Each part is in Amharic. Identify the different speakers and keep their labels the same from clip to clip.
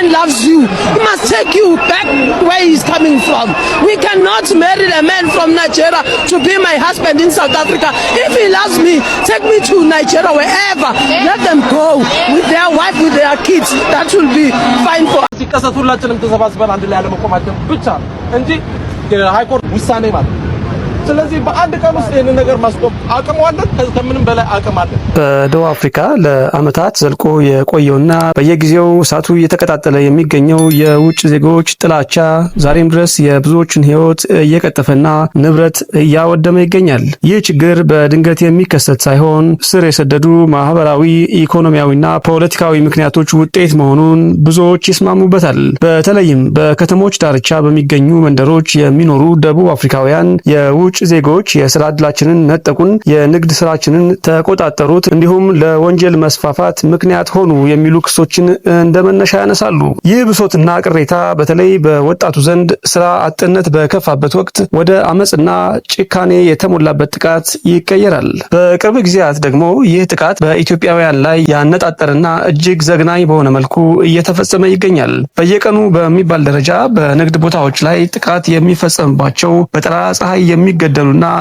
Speaker 1: man loves you, he must take you back where he's coming from. We cannot marry a man from Nigeria to be my husband in South Africa. If he loves me, take me to Nigeria, wherever. Let them go with their wife, with their kids. That will be fine for us. ስለዚህ በአንድ ቀን ውስጥ ይሄን ነገር ማስቆም አቅም አለን። ከምንም በላይ አቅም አለን።
Speaker 2: በደቡብ አፍሪካ ለአመታት ዘልቆ የቆየውና በየጊዜው እሳቱ እየተቀጣጠለ የሚገኘው የውጭ ዜጎች ጥላቻ ዛሬም ድረስ የብዙዎችን ሕይወት እየቀጠፈና ንብረት እያወደመ ይገኛል። ይህ ችግር በድንገት የሚከሰት ሳይሆን ስር የሰደዱ ማህበራዊ፣ ኢኮኖሚያዊና ፖለቲካዊ ምክንያቶች ውጤት መሆኑን ብዙዎች ይስማሙበታል። በተለይም በከተሞች ዳርቻ በሚገኙ መንደሮች የሚኖሩ ደቡብ አፍሪካውያን የውጭ ዜጎች የስራ ዕድላችንን ነጠቁን፣ የንግድ ስራችንን ተቆጣጠሩት፣ እንዲሁም ለወንጀል መስፋፋት ምክንያት ሆኑ የሚሉ ክሶችን እንደመነሻ ያነሳሉ። ይህ ብሶትና ቅሬታ በተለይ በወጣቱ ዘንድ ስራ አጥነት በከፋበት ወቅት ወደ አመጽና ጭካኔ የተሞላበት ጥቃት ይቀየራል። በቅርብ ጊዜያት ደግሞ ይህ ጥቃት በኢትዮጵያውያን ላይ ያነጣጠረና እጅግ ዘግናኝ በሆነ መልኩ እየተፈጸመ ይገኛል። በየቀኑ በሚባል ደረጃ በንግድ ቦታዎች ላይ ጥቃት የሚፈጸምባቸው በጠራራ ፀሐይ የሚገደሉና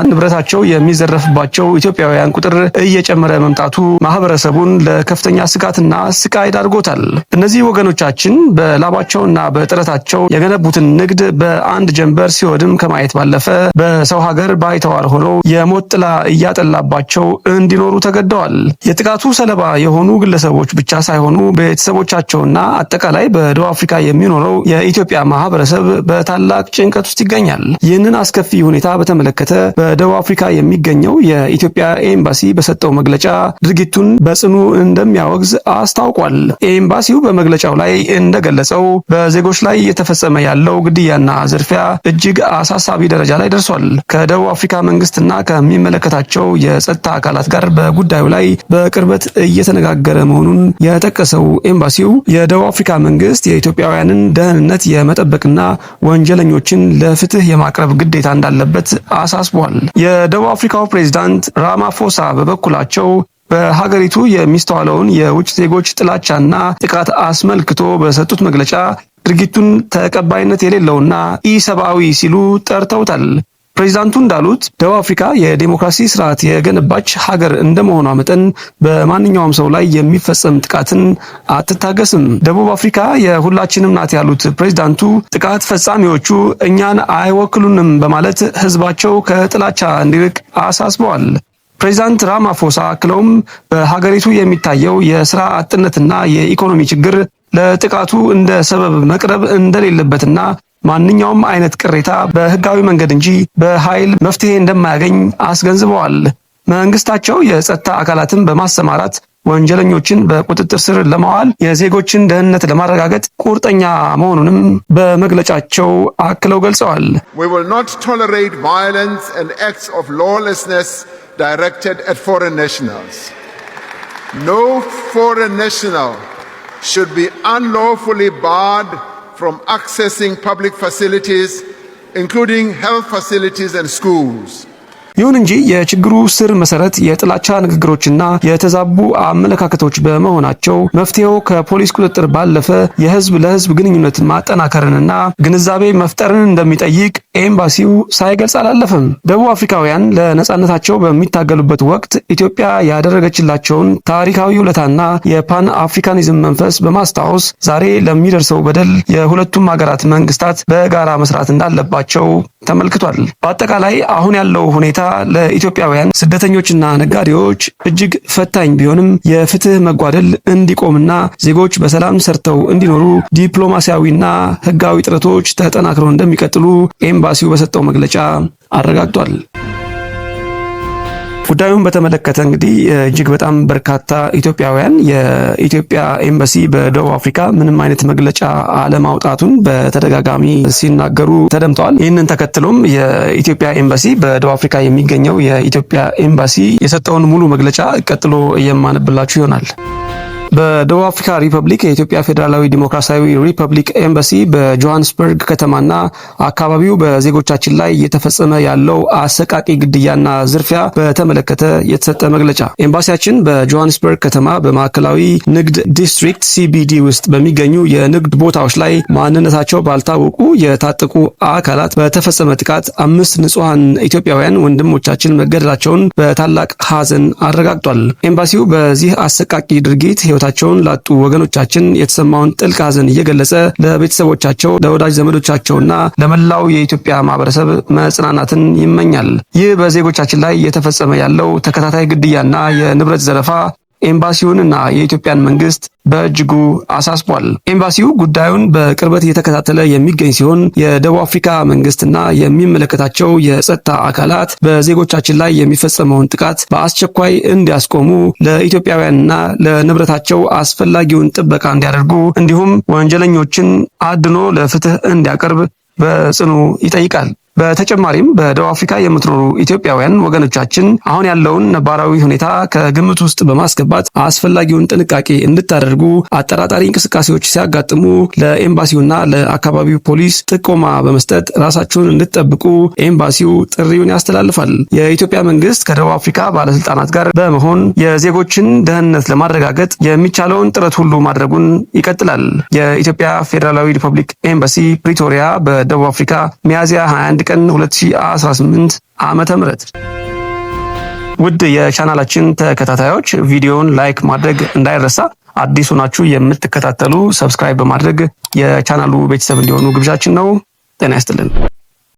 Speaker 2: ንብረታቸው የሚዘረፍባቸው ኢትዮጵያውያን ቁጥር እየጨመረ መምጣቱ ማህበረሰቡን ለከፍተኛ ስጋትና ስቃይ ዳርጎታል። እነዚህ ወገኖቻችን በላባቸውና በጥረታቸው የገነቡትን ንግድ በአንድ ጀንበር ሲወድም ከማየት ባለፈ በሰው ሀገር ባይተዋር ሆነው የሞት ጥላ እያጠላባቸው እንዲኖሩ ተገደዋል። የጥቃቱ ሰለባ የሆኑ ግለሰቦች ብቻ ሳይሆኑ ቤተሰቦቻቸውና አጠቃላይ በደቡብ አፍሪካ የሚኖረው የኢትዮጵያ ማህበረሰብ በታላቅ ጭንቀት ውስጥ ይገኛል። ይህንን አስከፊ ሁኔታ በተመለከተ በደቡብ አፍሪካ የሚገኘው የኢትዮጵያ ኤምባሲ በሰጠው መግለጫ ድርጊቱን በጽኑ እንደሚያወግዝ አስታውቋል። ኤምባሲው በመግለጫው ላይ እንደገለጸው በዜጎች ላይ እየተፈጸመ ያለው ግድያና ዝርፊያ እጅግ አሳሳቢ ደረጃ ላይ ደርሷል። ከደቡብ አፍሪካ መንግስትና ከሚመለከታቸው የጸጥታ አካላት ጋር በጉዳዩ ላይ በቅርበት እየተነጋገረ መሆኑን የጠቀሰው ኤምባሲው የደቡብ አፍሪካ መንግስት የኢትዮጵያውያንን ደህንነት የመጠበቅና ወንጀለኞችን ለፍትህ የማቅረብ ግዴታ እንዳለበት አሳስቧል። የደቡብ አፍሪካው ፕሬዝዳንት ራማፎሳ በበኩላቸው በሀገሪቱ የሚስተዋለውን የውጭ ዜጎች ጥላቻና ጥቃት አስመልክቶ በሰጡት መግለጫ ድርጊቱን ተቀባይነት የሌለውና ኢሰብአዊ ሲሉ ጠርተውታል። ፕሬዝዳንቱ እንዳሉት ደቡብ አፍሪካ የዲሞክራሲ ስርዓት የገነባች ሀገር እንደመሆኗ መጠን በማንኛውም ሰው ላይ የሚፈጸም ጥቃትን አትታገስም። ደቡብ አፍሪካ የሁላችንም ናት ያሉት ፕሬዝዳንቱ ጥቃት ፈጻሚዎቹ እኛን አይወክሉንም በማለት ህዝባቸው ከጥላቻ እንዲርቅ አሳስበዋል። ፕሬዝዳንት ራማፎሳ አክለውም በሀገሪቱ የሚታየው የስራ አጥነትና የኢኮኖሚ ችግር ለጥቃቱ እንደ ሰበብ መቅረብ እንደሌለበትና ማንኛውም አይነት ቅሬታ በህጋዊ መንገድ እንጂ በኃይል መፍትሄ እንደማያገኝ አስገንዝበዋል። መንግስታቸው የጸጥታ አካላትን በማሰማራት ወንጀለኞችን በቁጥጥር ስር ለማዋል የዜጎችን ደህንነት ለማረጋገጥ ቁርጠኛ መሆኑንም በመግለጫቸው አክለው ገልጸዋል።
Speaker 3: We will not tolerate violence and acts of lawlessness directed at foreign nationals. No foreign national should be unlawfully barred from accessing public facilities, including health facilities and schools.
Speaker 2: ይሁን እንጂ የችግሩ ስር መሰረት የጥላቻ ንግግሮችና የተዛቡ አመለካከቶች በመሆናቸው መፍትሄው ከፖሊስ ቁጥጥር ባለፈ የህዝብ ለህዝብ ግንኙነት ማጠናከርንና ግንዛቤ መፍጠርን እንደሚጠይቅ ኤምባሲው ሳይገልጽ አላለፈም። ደቡብ አፍሪካውያን ለነጻነታቸው በሚታገሉበት ወቅት ኢትዮጵያ ያደረገችላቸውን ታሪካዊ ውለታና የፓን አፍሪካኒዝም መንፈስ በማስታወስ ዛሬ ለሚደርሰው በደል የሁለቱም ሀገራት መንግስታት በጋራ መስራት እንዳለባቸው ተመልክቷል። በአጠቃላይ አሁን ያለው ሁኔታ ለኢትዮጵያውያን ስደተኞችና ነጋዴዎች እጅግ ፈታኝ ቢሆንም የፍትህ መጓደል እንዲቆምና ዜጎች በሰላም ሰርተው እንዲኖሩ ዲፕሎማሲያዊና ህጋዊ ጥረቶች ተጠናክረው እንደሚቀጥሉ ኤምባሲው በሰጠው መግለጫ አረጋግጧል። ጉዳዩን በተመለከተ እንግዲህ እጅግ በጣም በርካታ ኢትዮጵያውያን የኢትዮጵያ ኤምባሲ በደቡብ አፍሪካ ምንም አይነት መግለጫ አለማውጣቱን በተደጋጋሚ ሲናገሩ ተደምጠዋል። ይህንን ተከትሎም የኢትዮጵያ ኤምባሲ በደቡብ አፍሪካ የሚገኘው የኢትዮጵያ ኤምባሲ የሰጠውን ሙሉ መግለጫ ቀጥሎ የማነብላችሁ ይሆናል። በደቡብ አፍሪካ ሪፐብሊክ የኢትዮጵያ ፌዴራላዊ ዲሞክራሲያዊ ሪፐብሊክ ኤምባሲ በጆሃንስበርግ ከተማና አካባቢው በዜጎቻችን ላይ እየተፈጸመ ያለው አሰቃቂ ግድያና ዝርፊያ በተመለከተ የተሰጠ መግለጫ። ኤምባሲያችን በጆሃንስበርግ ከተማ በማዕከላዊ ንግድ ዲስትሪክት CBD ውስጥ በሚገኙ የንግድ ቦታዎች ላይ ማንነታቸው ባልታወቁ የታጠቁ አካላት በተፈጸመ ጥቃት 5 ንጹሃን ኢትዮጵያውያን ወንድሞቻችን መገደላቸውን በታላቅ ሐዘን አረጋግጧል። ኤምባሲው በዚህ አሰቃቂ ድርጊት ሕይወታቸውን ላጡ ወገኖቻችን የተሰማውን ጥልቅ ሐዘን እየገለጸ ለቤተሰቦቻቸው፣ ለወዳጅ ዘመዶቻቸውና ለመላው የኢትዮጵያ ማህበረሰብ መጽናናትን ይመኛል። ይህ በዜጎቻችን ላይ እየተፈጸመ ያለው ተከታታይ ግድያና የንብረት ዘረፋ ኤምባሲውንና የኢትዮጵያን መንግስት በእጅጉ አሳስቧል። ኤምባሲው ጉዳዩን በቅርበት እየተከታተለ የሚገኝ ሲሆን የደቡብ አፍሪካ መንግስትና የሚመለከታቸው የጸጥታ አካላት በዜጎቻችን ላይ የሚፈጸመውን ጥቃት በአስቸኳይ እንዲያስቆሙ፣ ለኢትዮጵያውያንና ለንብረታቸው አስፈላጊውን ጥበቃ እንዲያደርጉ እንዲሁም ወንጀለኞችን አድኖ ለፍትህ እንዲያቀርብ በጽኑ ይጠይቃል። በተጨማሪም በደቡብ አፍሪካ የምትኖሩ ኢትዮጵያውያን ወገኖቻችን አሁን ያለውን ነባራዊ ሁኔታ ከግምት ውስጥ በማስገባት አስፈላጊውን ጥንቃቄ እንድታደርጉ፣ አጠራጣሪ እንቅስቃሴዎች ሲያጋጥሙ ለኤምባሲውና ለአካባቢው ፖሊስ ጥቆማ በመስጠት ራሳችሁን እንድትጠብቁ ኤምባሲው ጥሪውን ያስተላልፋል። የኢትዮጵያ መንግስት ከደቡብ አፍሪካ ባለስልጣናት ጋር በመሆን የዜጎችን ደህንነት ለማረጋገጥ የሚቻለውን ጥረት ሁሉ ማድረጉን ይቀጥላል። የኢትዮጵያ ፌዴራላዊ ሪፐብሊክ ኤምባሲ ፕሪቶሪያ በደቡብ አፍሪካ ሚያዝያ 21 ቀን 2018 ዓመተ ምህረት። ውድ የቻናላችን ተከታታዮች ቪዲዮውን ላይክ ማድረግ እንዳይረሳ። አዲስ ሆናችሁ የምትከታተሉ ሰብስክራይብ በማድረግ የቻናሉ ቤተሰብ እንዲሆኑ ግብዣችን ነው። ጤና ይስጥልን።